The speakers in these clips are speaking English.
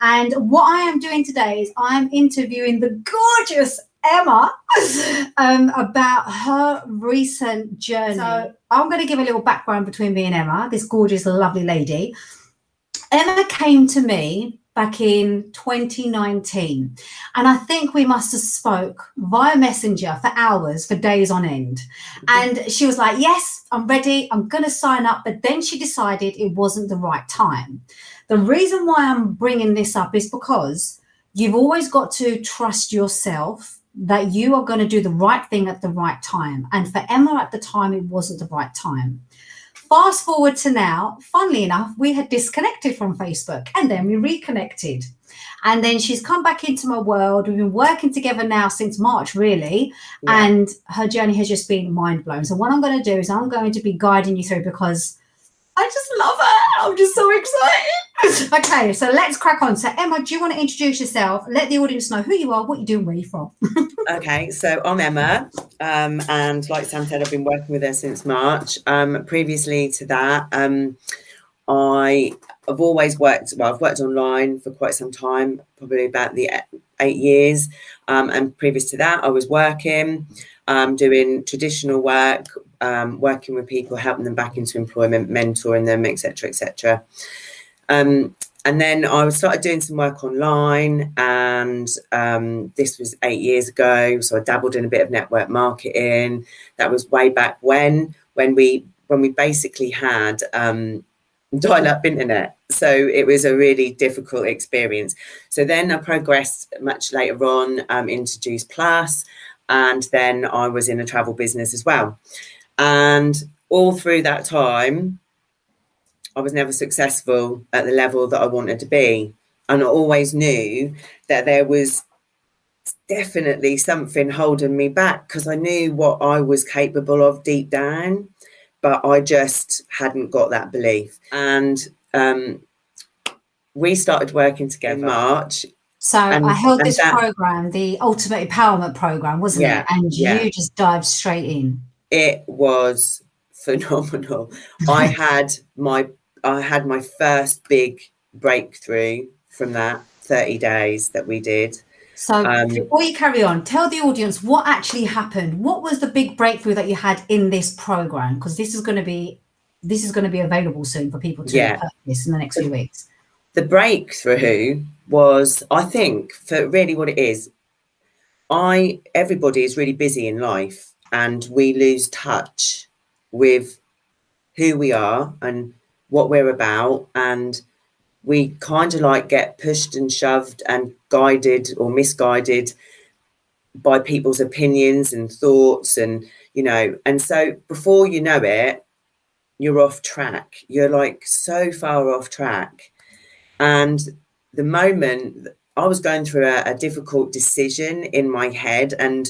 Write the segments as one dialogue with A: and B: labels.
A: And what I am doing today is I'm interviewing the gorgeous Emma about her recent journey. So I'm going to give a little background between me and Emma, this gorgeous, lovely lady. Emma came to me back in 2019, and I think we must have spoke via Messenger for hours, for days on end. And she was like, yes, I'm ready, I'm going to sign up. But then she decided it wasn't the right time. The reason why I'm bringing this up is because you've always got to trust yourself that you are going to do the right thing at the right time. And for Emma at the time, it wasn't the right time. Fast forward to now, funnily enough, we had disconnected from Facebook and then we reconnected. And then she's come back into my world. We've been working together now since March, really. Yeah. And her journey has just been mind blowing. So what I'm going to do is I'm going to be guiding you through because I just love her. I'm just so excited. Okay, so let's crack on. So Emma, do you want to introduce yourself? Let the audience know who you are, what you're doing, where you're from.
B: Okay, so I'm Emma, and like Sam said, I've been working with her since March. Previously to that, I've always worked, well, I've worked online for quite some time, probably about the 8 years. And previous to that, I was working, doing traditional work, working with people, helping them back into employment, mentoring them, etc., etc. And then I started doing some work online, and this was 8 years ago. So I dabbled in a bit of network marketing. That was way back when we basically had dial-up internet. So it was a really difficult experience. So then I progressed much later on into Juice Plus, and then I was in a travel business as well. And all through that time, I was never successful at the level that I wanted to be. And I always knew that there was definitely something holding me back because I knew what I was capable of deep down, but I just hadn't got that belief. And we started working together in March.
A: So I held this program, the Ultimate Empowerment Program, wasn't it? And you just dived straight in.
B: It was phenomenal. I had my first big breakthrough from that 30 days that we did.
A: So before you carry on, tell the audience what actually happened. What was the big breakthrough that you had in this program? Because this is going to be available soon for people to purchase in the next few weeks.
B: The breakthrough was, I think, for really what it is, everybody is really busy in life and we lose touch with who we are and what we're about, and we kind of like get pushed and shoved and guided or misguided by people's opinions and thoughts, and and so before you know it, you're off track. You're like so far off track. And the moment I was going through a difficult decision in my head, and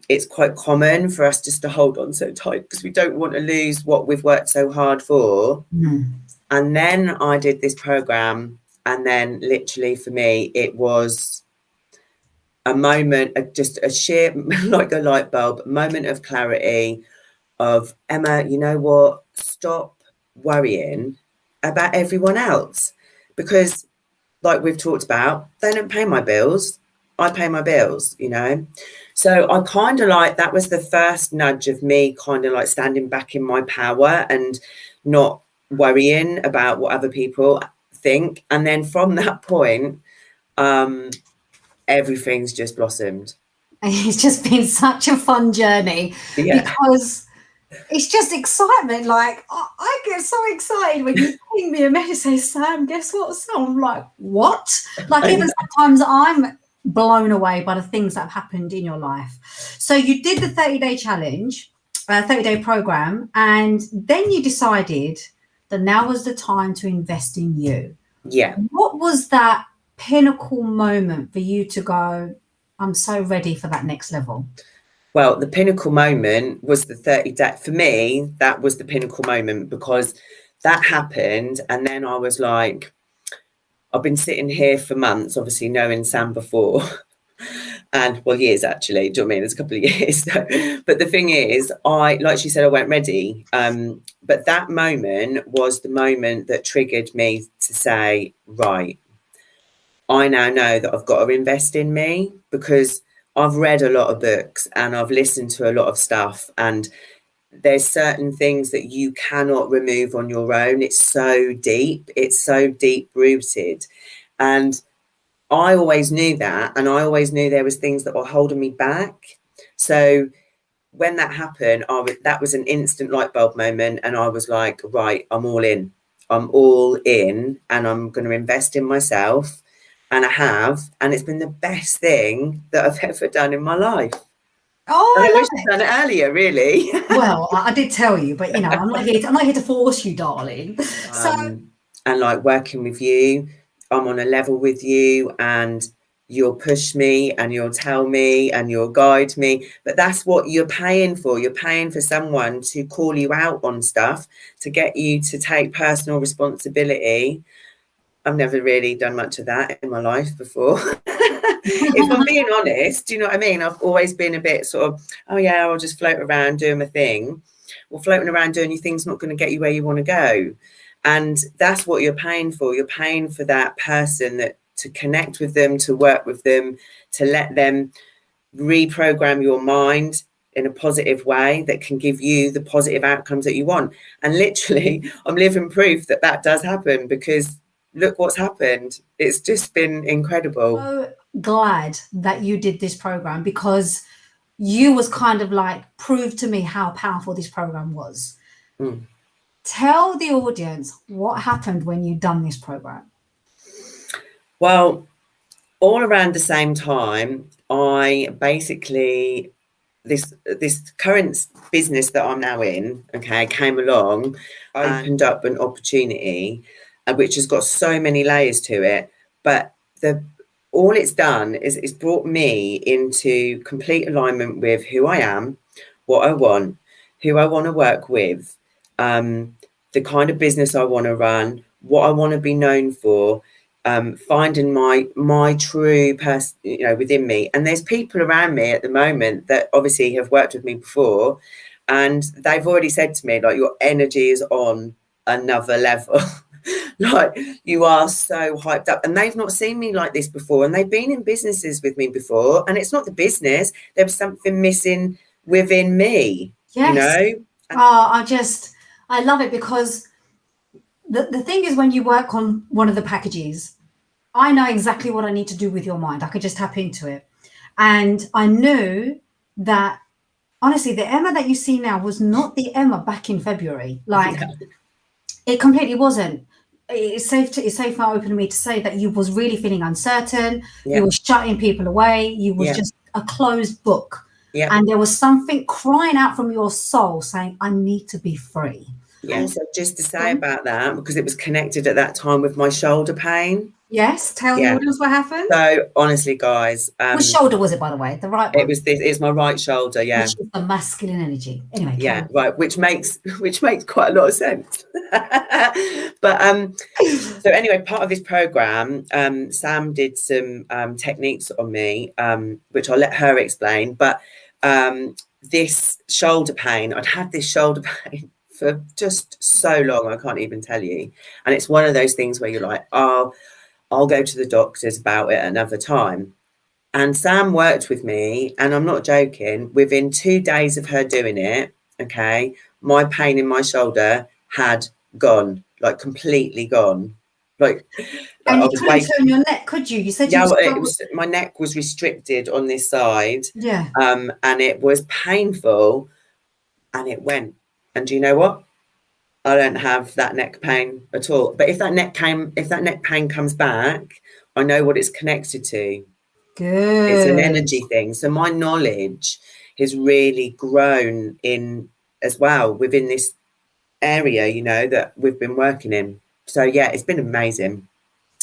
B: it's quite common for us just to hold on so tight because we don't want to lose what we've worked so hard for. And then I did this program, and then literally for me it was a moment, just a sheer like a light bulb moment of clarity of, Emma, you know what, stop worrying about everyone else, because like we've talked about, they don't pay my bills, I pay my bills, So I kind of like, that was the first nudge of me kind of like standing back in my power and not worrying about what other people think. And then from that point, everything's just blossomed.
A: It's just been such a fun journey because it's just excitement. Like I get so excited when you ping me a message, say, Sam, guess what? So I'm like, what? Like even sometimes I'm blown away by the things that have happened in your life. So you did the 30-day challenge, 30-day program, and then you decided that now was the time to invest in you.
B: Yeah.
A: What was that pinnacle moment for you to go, I'm so ready for that next level?
B: Well, the pinnacle moment was the 30-day. For me, that was the pinnacle moment because that happened. And then I was like, I've been sitting here for months, obviously knowing Sam before. And well, years actually, do you know what I mean? It's a couple of years. But the thing is, like she said, I weren't ready. But that moment was the moment that triggered me to say, right, I now know that I've got to invest in me, because I've read a lot of books and I've listened to a lot of stuff, and there's certain things that you cannot remove on your own. It's so deep rooted. And I always knew that, and I always knew there was things that were holding me back. So when that happened, that was an instant light bulb moment, and I was like, right, I'm all in. I'm all in, and I'm going to invest in myself, and I have, and it's been the best thing that I've ever done in my life.
A: Oh,
B: And I
A: I
B: wish
A: love
B: I'd done it earlier, really.
A: Well, I did tell you, but I'm not here to force you, darling. So,
B: And like working with you, I'm on a level with you, and you'll push me and you'll tell me and you'll guide me. But that's what you're paying for. You're paying for someone to call you out on stuff, to get you to take personal responsibility. I've never really done much of that in my life before. If I'm being honest, do you know what I mean? I've always been a bit sort of, oh yeah, I'll just float around doing my thing. Well, floating around doing your thing's not going to get you where you want to go. And that's what you're paying for. You're paying for that person, that to connect with them, to work with them, to let them reprogram your mind in a positive way that can give you the positive outcomes that you want. And literally, I'm living proof that that does happen, because look what's happened. It's just been incredible.
A: So glad that you did this program, because you was kind of like proved to me how powerful this program was. Tell the audience what happened when you done this program.
B: Well, all around the same time, I basically, this current business that I'm now in, okay, came along, opened up an opportunity, which has got so many layers to it. But all it's done is it's brought me into complete alignment with who I am, what I want, who I want to work with, the kind of business I want to run, what I want to be known for, finding my true person, within me. And there's people around me at the moment that obviously have worked with me before, and they've already said to me, like, your energy is on another level. Like, you are so hyped up, and they've not seen me like this before, and they've been in businesses with me before, and it's not the business, there was something missing within me.
A: Yes. I love it, because the thing is, when you work on one of the packages, I know exactly what I need to do with your mind. I could just tap into it, and I knew that, honestly, the Emma that you see now was not the Emma back in February. Like, it completely wasn't. It's safe and open to me to say that you was really feeling uncertain. You were shutting people away. You was just a closed book. And there was something crying out from your soul saying, I need to be free.
B: So just to say about that, because it was connected at that time with my shoulder pain.
A: Yes, tell the audience what happened.
B: So honestly, guys,
A: which shoulder was it, by the way? The right one?
B: It was this. It's my right shoulder. Yeah,
A: which is the masculine energy. Anyway.
B: Yeah, right. Which makes quite a lot of sense. But so anyway, part of this program, Sam did some techniques on me, which I'll let her explain. But this shoulder pain, I'd had this shoulder pain for just so long, I can't even tell you. And it's one of those things where you're like, oh, I'll go to the doctors about it another time. And Sam worked with me, and I'm not joking, within 2 days of her doing it, okay, my pain in my shoulder had gone, like completely gone. Like,
A: and you couldn't turn your neck, could you? You said
B: my neck was restricted on this side.
A: Yeah.
B: And it was painful, and it went. And do you know what? I don't have that neck pain at all. But if that neck pain comes back, I know what it's connected to.
A: Good.
B: It's an energy thing. So my knowledge has really grown in as well within this area, that we've been working in. So yeah, it's been amazing.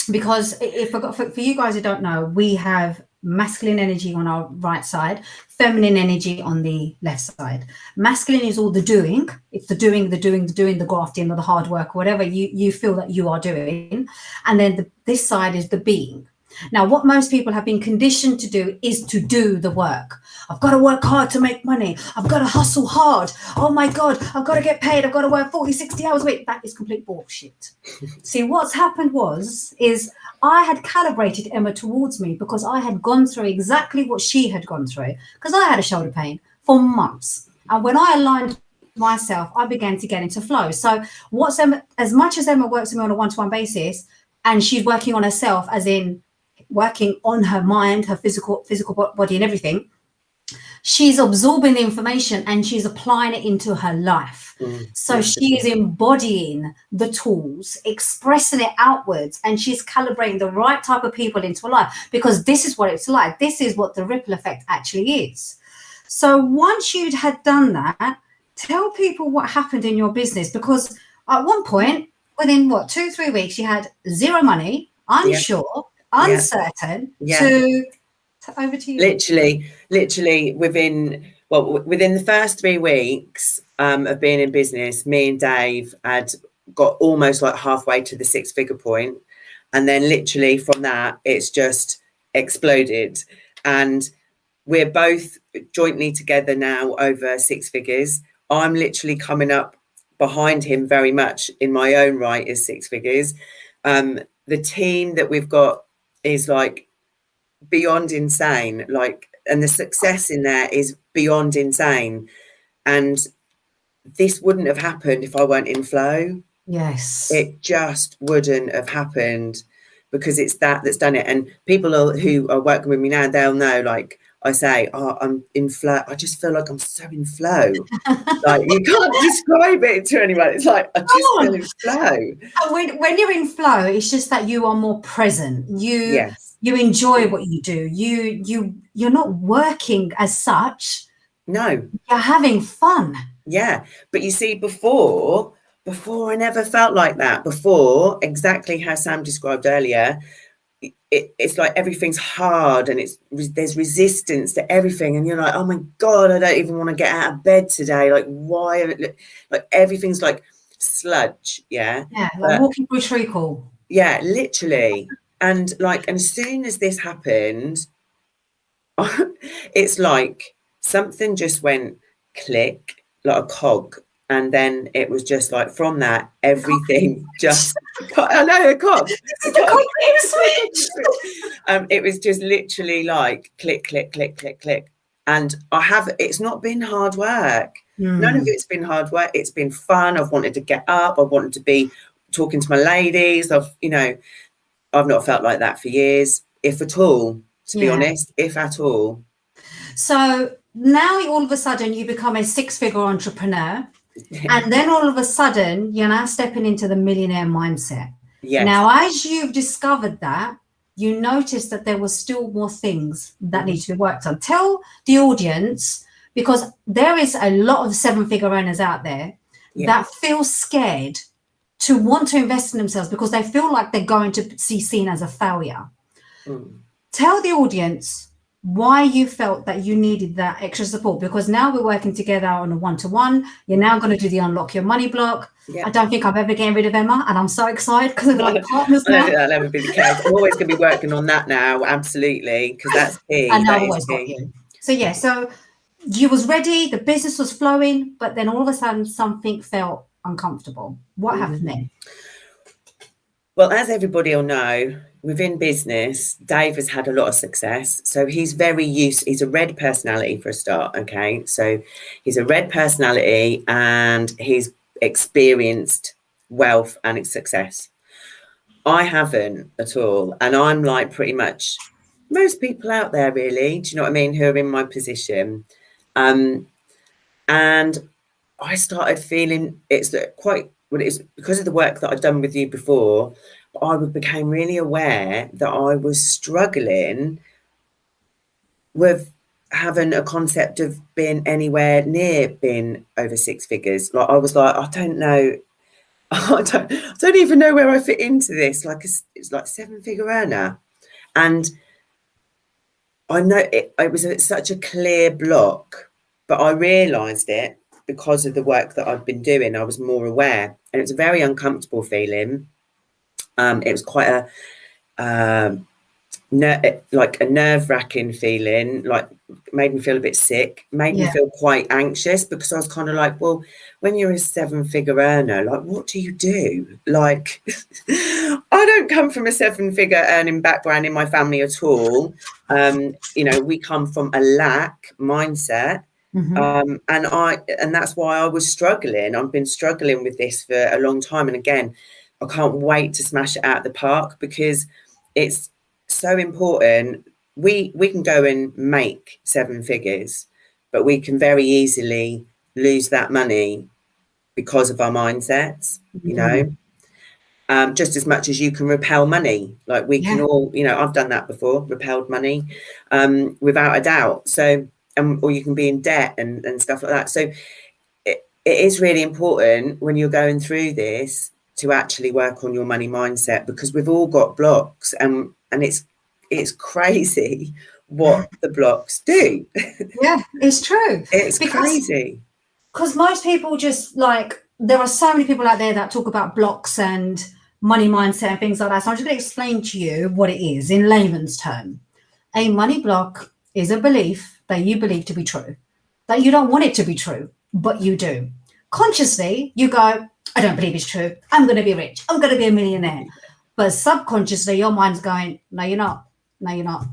A: Because for you guys who don't know, we have masculine energy on our right side, feminine energy on the left side. Masculine is all the doing. It's the doing, the grafting, or the hard work, whatever you feel that you are doing. And then this side is the being. Now, what most people have been conditioned to do is to do the work. I've got to work hard to make money. I've got to hustle hard. Oh my God, I've got to get paid. I've got to work 40, 60 hours a week. That is complete bullshit. See, what's happened is I had calibrated Emma towards me because I had gone through exactly what she had gone through, because I had a shoulder pain for months. And when I aligned myself, I began to get into flow. So what's Emma, as much as Emma works with me on a one-to-one basis, and she's working on herself, as in working on her mind, her physical body and everything, she's absorbing the information and she's applying it into her life. So she is embodying the tools, expressing it outwards, and she's calibrating the right type of people into her life, because this is what it's like. This is what the ripple effect actually is. So once you'd had done that, tell people what happened in your business, because at one point, within 2-3 weeks, you had zero money, unsure, uncertain. To over to you.
B: Literally within the first 3 weeks of being in business, me and Dave had got almost like halfway to the 6-figure point, and then literally from that it's just exploded, and we're both jointly together now over 6 figures. I'm literally coming up behind him very much in my own right as 6 figures. The team that we've got is like beyond insane, like, and the success in there is beyond insane. And this wouldn't have happened if I weren't in flow.
A: Yes,
B: it just wouldn't have happened, because it's that's done it. And people who are working with me now, they'll know, like I say, I'm in flow. I just feel like I'm so in flow. Like, you can't describe it to anyone. It's like, I just feel in flow.
A: When you're in flow, it's just that you are more present. You enjoy what you do. You're not working as such.
B: No.
A: You're having fun.
B: Yeah. But you see, before I never felt like that. Before, exactly how Sam described earlier, it's like everything's hard and there's resistance to everything, and you're like, oh my God, I don't even want to get out of bed today. Like, why? Like everything's like sludge. Yeah,
A: like walking through treacle.
B: Yeah, literally. And like, and as soon as this happened, it's like something just went click, like a cog. And then it was just like, from that, everything just, I know, a cog. It was just literally like click, click, click, click, click. And it's not been hard work. None of it's been hard work. It's been fun. I've wanted to get up. I wanted to be talking to my ladies. I've not felt like that for years, if at all, to be honest, if at all. So
A: now all of a sudden you become a 6-figure entrepreneur. And then all of a sudden, you're now stepping into the millionaire mindset.
B: Yes.
A: Now, as you've discovered that, you notice that there were still more things that need to be worked on. Tell the audience, because there is a lot of 7-figure earners out there that feel scared to want to invest in themselves because they feel like they're going to be seen as a failure. Tell the audience why you felt that you needed that extra support, because now we're working together on a one-to-one. You're now going to do the Unlock Your Money block. I don't think I'm ever getting rid of Emma, and I'm so excited because we're like partners now.
B: I don't think that'll ever be the case. I'm always going to be working on that now, absolutely, because that's key.
A: And I've always got you. So you was ready, the business was flowing, but then all of a sudden something felt uncomfortable. What happened then?
B: Well, as everybody will know, within business, Dave has had a lot of success. So he's he's a red personality for a start. Okay. So he's a red personality and he's experienced wealth and success. I haven't at all. And I'm like pretty much most people out there, really. Do you know what I mean? Who are in my position. And I started feeling it's because of the work that I've done with you before. I became really aware that I was struggling with having a concept of being anywhere near being over 6 figures. Like, I was like, I don't know. I don't even know where I fit into this. Like, it's like 7-figure earner. And I know it was such a clear block, but I realised it because of the work that I've been doing. I was more aware, and it's a very uncomfortable feeling. It was quite like a nerve-wracking feeling, like made me feel a bit sick, made me feel quite anxious, because I was kind of like, well, when you're a 7-figure earner, like, what do you do? Like, I don't come from a 7-figure earning background in my family at all. You know, we come from a lack mindset. And that's why I was struggling. I've been struggling with this for a long time. And again, I can't wait to smash it out of the park, because it's so important. We can go and make 7 figures, but we can very easily lose that money because of our mindsets, you know. Just as much as you can repel money, like we can all, you know, I've done that before, repelled money, without a doubt. So or you can be in debt and stuff like that. So it is really important when you're going through this to actually work on your money mindset, because we've all got blocks, and it's crazy what the blocks do.
A: Yeah, it's true.
B: It's crazy.
A: Because most people just, like, there are so many people out there that talk about blocks and money mindset and things like that. So I'm just going to explain to you what it is in layman's term. A money block is a belief that you believe to be true, that you don't want it to be true, but you do. Consciously, you go, I don't believe it's true. I'm going to be rich. I'm going to be a millionaire. But subconsciously, your mind's going, no, you're not. No, you're not.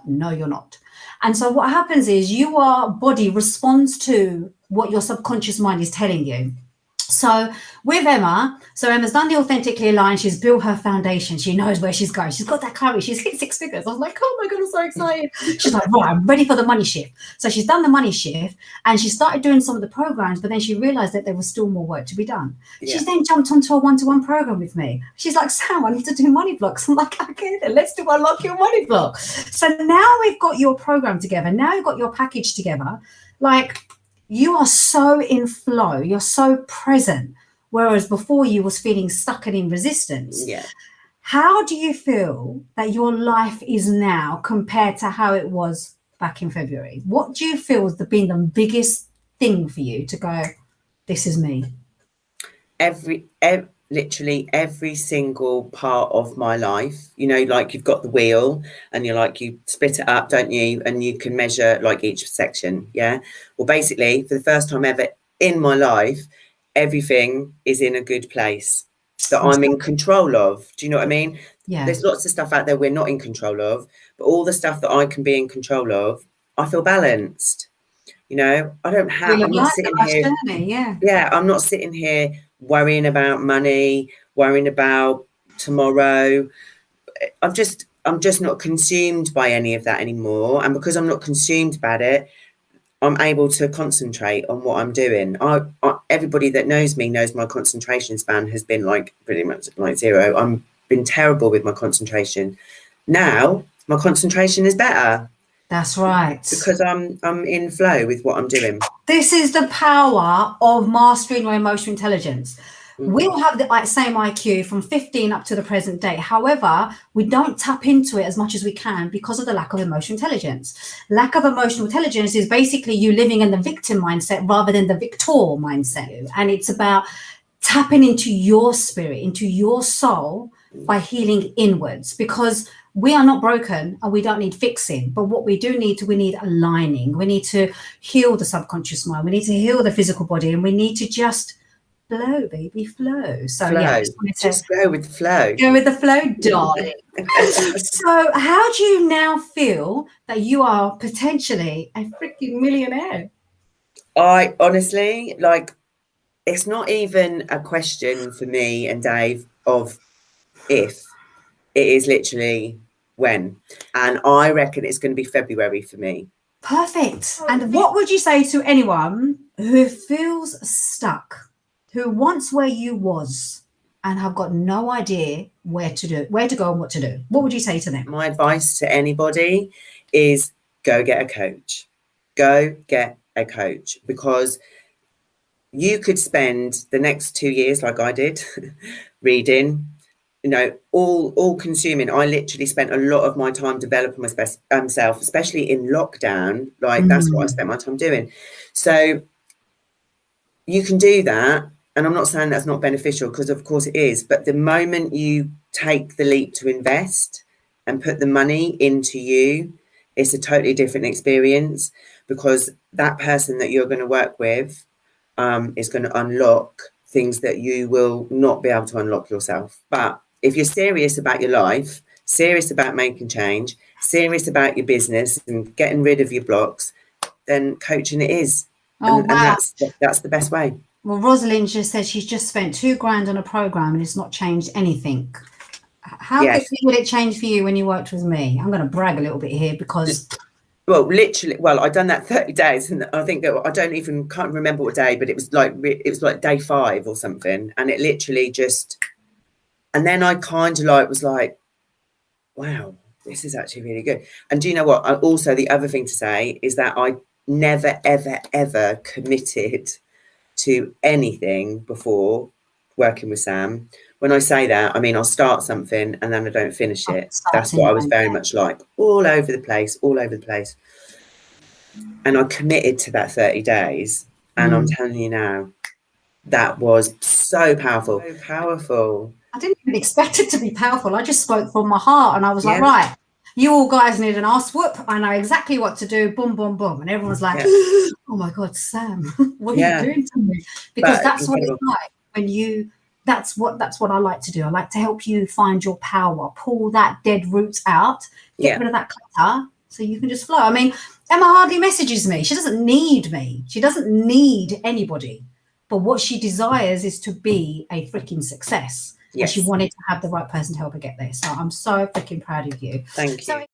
A: No, you're not. And so what happens is your body responds to what your subconscious mind is telling you. So with Emma, Emma's done the Authentically Aligned. She's built her foundation. She knows where she's going. She's got that clarity. She's hit 6 figures. I was like, oh my God, I'm so excited. She's like, right, I'm ready for the money shift. So she's done the money shift and she started doing some of the programs, but then she realized that there was still more work to be done. Yeah. She's then jumped onto a one-to-one program with me. She's like, Sam, I need to do money blocks. I'm like, okay, then let's do Unlock Your Money Block. So now we've got your program together. Now you've got your package together. Like, you are so in flow, you're so present, whereas before you was feeling stuck and in resistance.
B: Yeah.
A: How do you feel that your life is now compared to how it was back in February? What do you feel has been the biggest thing for you to go, this is me?
B: Literally every single part of my life, you know, like you've got the wheel and you're like, you split it up, don't you? And you can measure like each section. Yeah. Well, basically for the first time ever in my life, everything is in a good place that I'm in control of. Do you know what I mean? Yeah. There's lots of stuff out there we're not in control of, but all the stuff that I can be in control of, I feel balanced. You know, I'm not sitting here. Yeah. I'm not sitting here worrying about money, worrying about tomorrow. I'm just not consumed by any of that anymore. And because I'm not consumed about it, I'm able to concentrate on what I'm doing. Everybody that knows me knows my concentration span has been like pretty much like zero. I've been terrible with my concentration. Now my concentration is better.
A: That's right.
B: Because I'm in flow with what I'm doing.
A: This is the power of mastering your emotional intelligence. We all have the same IQ from 15 up to the present day. However, we don't tap into it as much as we can because of the lack of emotional intelligence. Lack of emotional intelligence is basically you living in the victim mindset rather than the victor mindset. And it's about tapping into your spirit, into your soul by healing inwards, because we are not broken and we don't need fixing, but what we need aligning. We need to heal the subconscious mind. We need to heal the physical body, and we need to just flow, baby, flow. So
B: flow.
A: Yeah,
B: just go with the flow.
A: Go with the flow, darling. So how do you now feel that you are potentially a freaking millionaire?
B: I honestly, like, it's not even a question for me and Dave of if. It is literally when. And I reckon it's going to be February for me.
A: Perfect. And what would you say to anyone who feels stuck, who wants where you was and have got no idea where to go and what to do? What would you say to them?
B: My advice to anybody is go get a coach. Go get a coach, because you could spend the next 2 years like I did reading, you know, all consuming. I literally spent a lot of my time developing myself, especially in lockdown. Like that's what I spent my time doing. So you can do that. And I'm not saying that's not beneficial, because of course it is. But the moment you take the leap to invest, and put the money into you, it's a totally different experience, because that person that you're going to work with is going to unlock things that you will not be able to unlock yourself. But if you're serious about your life, serious about making change, serious about your business and getting rid of your blocks, then coaching it is.
A: Oh,
B: and that's the best way.
A: Well, Rosalind just said she's just spent £2,000 on a program and it's not changed anything. How quickly would it change for you when you worked with me? I'm going to brag a little bit here because...
B: Well, literally, I'd done that 30 days, and I think that can't remember what day, but it was like day 5 or something, and it literally just, and then I kind of was like, wow, this is actually really good. And do you know what? Also, the other thing to say is that I never, ever, ever committed to anything before working with Sam. When I say that, I mean, I'll start something and then I don't finish it. That's what I was very much like, all over the place. And I committed to that 30 days. And I'm telling you now, that was so powerful. So powerful.
A: I didn't even expect it to be powerful. I just spoke from my heart and I was like, right, you all guys need an ass whoop. I know exactly what to do. Boom, boom, boom. And everyone's like, oh my God, Sam, what are you doing to me? Because that's what it's like when you... That's what I like to do. I like to help you find your power, pull that dead roots out, get rid of that clutter so you can just flow. I mean, Emma hardly messages me. She doesn't need me. She doesn't need anybody. But what she desires is to be a freaking success. Yes. And she wanted to have the right person to help her get there. So I'm so freaking proud of you.
B: Thank you.